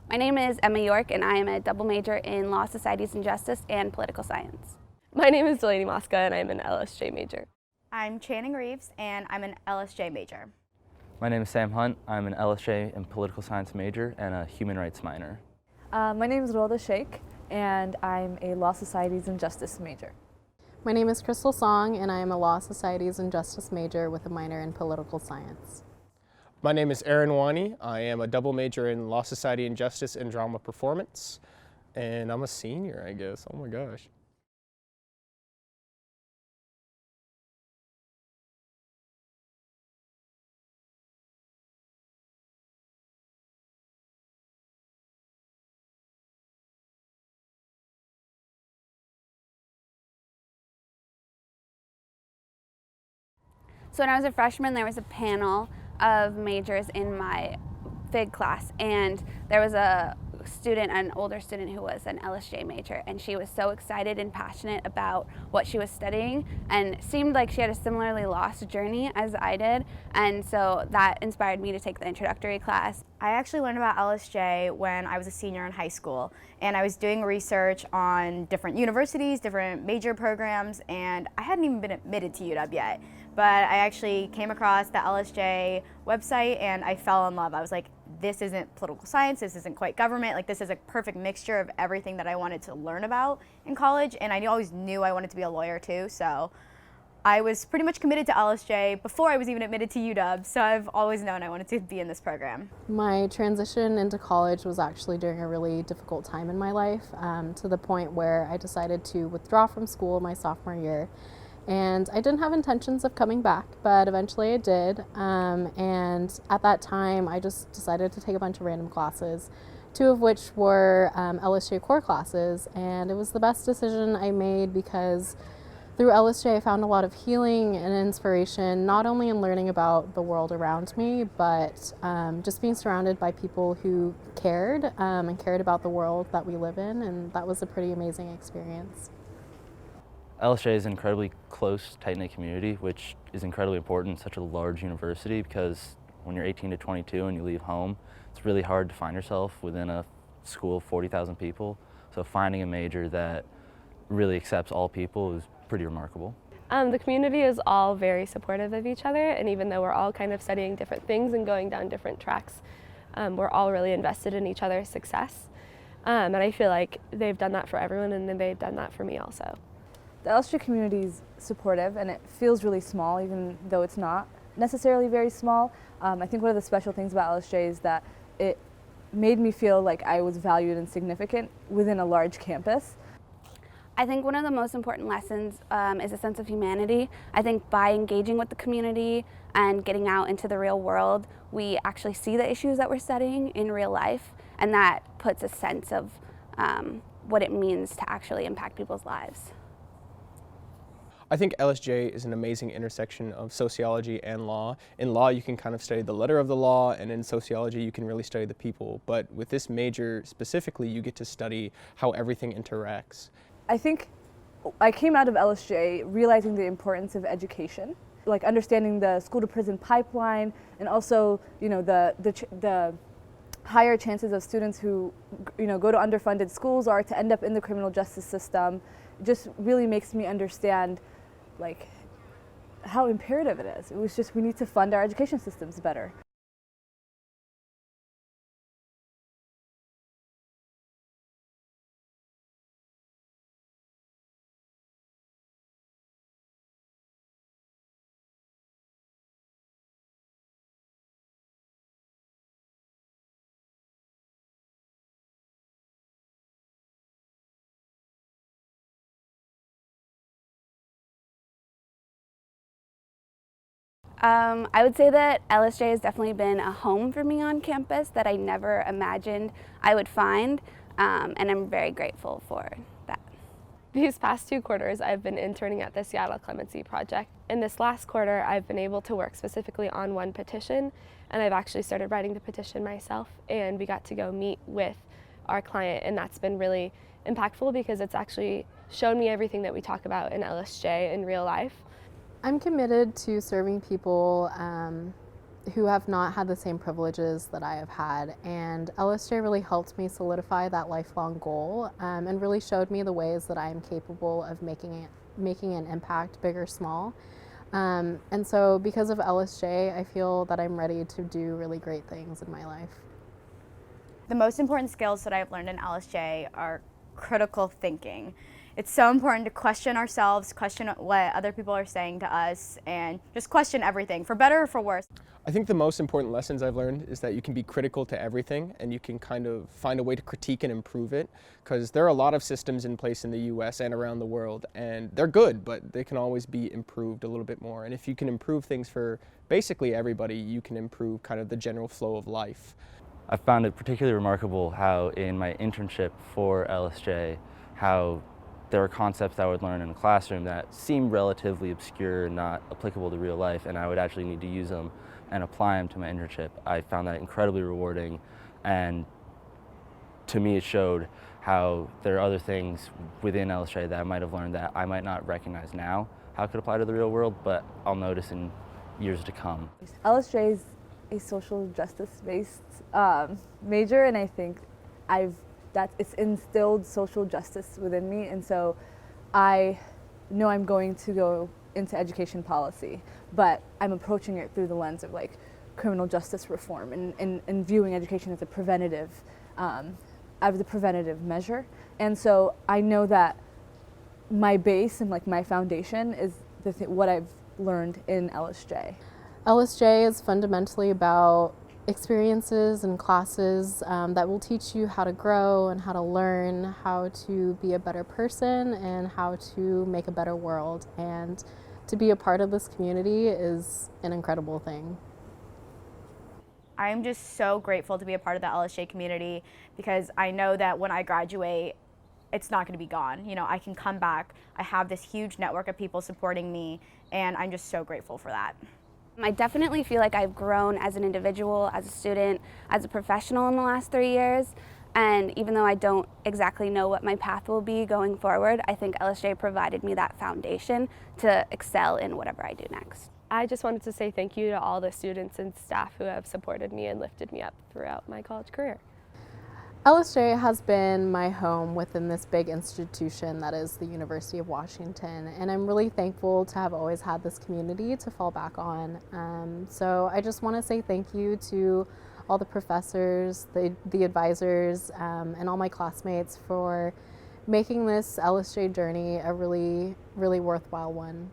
My name is Emma York, and I am a double major in Law, Societies, and Justice and Political Science. My name is Delaney Mosca, and I'm an LSJ major. I'm Channing Reeves, and I'm an LSJ major. My name is Sam Hunt. I'm an LSJ and Political Science major and a Human Rights minor. My name is Rhoda Sheikh, and I'm a Law, Societies, and Justice major. My name is Crystal Song, and I am a Law, Societies, and Justice major with a minor in Political Science. My name is Aaron Wani. I am a double major in Law, Society, and Justice and Drama Performance, and I'm a senior, I guess. Oh my gosh. So when I was a freshman, there was a panel of majors in my FIG class, and there was a student, an older student who was an LSJ major, and she was so excited and passionate about what she was studying and seemed like she had a similarly lost journey as I did, and so that inspired me to take the introductory class. I actually learned about LSJ when I was a senior in high school, and I was doing research on different universities, different major programs, and I hadn't even been admitted to UW yet. But I actually came across the LSJ website and I fell in love. I was like, this isn't political science, this isn't quite government, like this is a perfect mixture of everything that I wanted to learn about in college, and I always knew I wanted to be a lawyer too, so I was pretty much committed to LSJ before I was even admitted to UW, so I've always known I wanted to be in this program. My transition into college was actually during a really difficult time in my life, to the point where I decided to withdraw from school my sophomore year. And I didn't have intentions of coming back, but eventually I did. And at that time, I just decided to take a bunch of random classes, two of which were LSJ core classes. And it was the best decision I made because through LSJ, I found a lot of healing and inspiration, not only in learning about the world around me, but just being surrounded by people who cared and cared about the world that we live in. And that was a pretty amazing experience. LSJ is an incredibly close, tight-knit community, which is incredibly important in such a large university because when you're 18 to 22 and you leave home, it's really hard to find yourself within a school of 40,000 people. So finding a major that really accepts all people is pretty remarkable. The community is all very supportive of each other, and even though we're all kind of studying different things and going down different tracks, we're all really invested in each other's success. And I feel like they've done that for everyone, and then they've done that for me also. The LSJ community is supportive, and it feels really small, even though it's not necessarily very small. I think one of the special things about LSJ is that it made me feel like I was valued and significant within a large campus. I think one of the most important lessons is a sense of humanity. I think by engaging with the community and getting out into the real world, we actually see the issues that we're studying in real life, and that puts a sense of what it means to actually impact people's lives. I think LSJ is an amazing intersection of sociology and law. In law, you can kind of study the letter of the law, and in sociology, you can really study the people. But with this major specifically, you get to study how everything interacts. I think I came out of LSJ realizing the importance of education, like understanding the school-to-prison pipeline, and also, you know, the higher chances of students who, you know, go to underfunded schools or to end up in the criminal justice system. It just really makes me understand like how imperative it is. It was just, we need to fund our education systems better. I would say that LSJ has definitely been a home for me on campus that I never imagined I would find, and I'm very grateful for that. These past 2 quarters, I've been interning at the Seattle Clemency Project. In this last quarter, I've been able to work specifically on one petition, and I've actually started writing the petition myself, and we got to go meet with our client, and that's been really impactful because it's actually shown me everything that we talk about in LSJ in real life. I'm committed to serving people who have not had the same privileges that I have had. And LSJ really helped me solidify that lifelong goal, and really showed me the ways that I am capable of making an impact, big or small. And so because of LSJ, I feel that I'm ready to do really great things in my life. The most important skills that I've learned in LSJ are critical thinking. It's so important to question ourselves, question what other people are saying to us, and just question everything, for better or for worse. I think the most important lessons I've learned is that you can be critical to everything and you can kind of find a way to critique and improve it, because there are a lot of systems in place in the US and around the world, and they're good, but they can always be improved a little bit more. And if you can improve things for basically everybody, you can improve kind of the general flow of life. I found it particularly remarkable how in my internship for LSJ, how there were concepts that I would learn in a classroom that seemed relatively obscure and not applicable to real life, and I would actually need to use them and apply them to my internship. I found that incredibly rewarding, and to me it showed how there are other things within LSJ that I might have learned that I might not recognize now how it could apply to the real world, but I'll notice in years to come. LSJ is a social justice-based major, and I think it's instilled social justice within me, and so I know I'm going to go into education policy, but I'm approaching it through the lens of like criminal justice reform and viewing education as a preventative measure. And so I know that my base and like my foundation is what I've learned in LSJ. LSJ is fundamentally about experiences and classes that will teach you how to grow and how to learn, how to be a better person and how to make a better world. And to be a part of this community is an incredible thing. I am just so grateful to be a part of the LSJ community, because I know that when I graduate, it's not going to be gone. You know, I can come back. I have this huge network of people supporting me, and I'm just so grateful for that. I definitely feel like I've grown as an individual, as a student, as a professional in the last 3 years. And even though I don't exactly know what my path will be going forward, I think LSJ provided me that foundation to excel in whatever I do next. I just wanted to say thank you to all the students and staff who have supported me and lifted me up throughout my college career. LSJ has been my home within this big institution that is the University of Washington, and I'm really thankful to have always had this community to fall back on. So I just want to say thank you to all the professors, the advisors, and all my classmates for making this LSJ journey a really, really worthwhile one.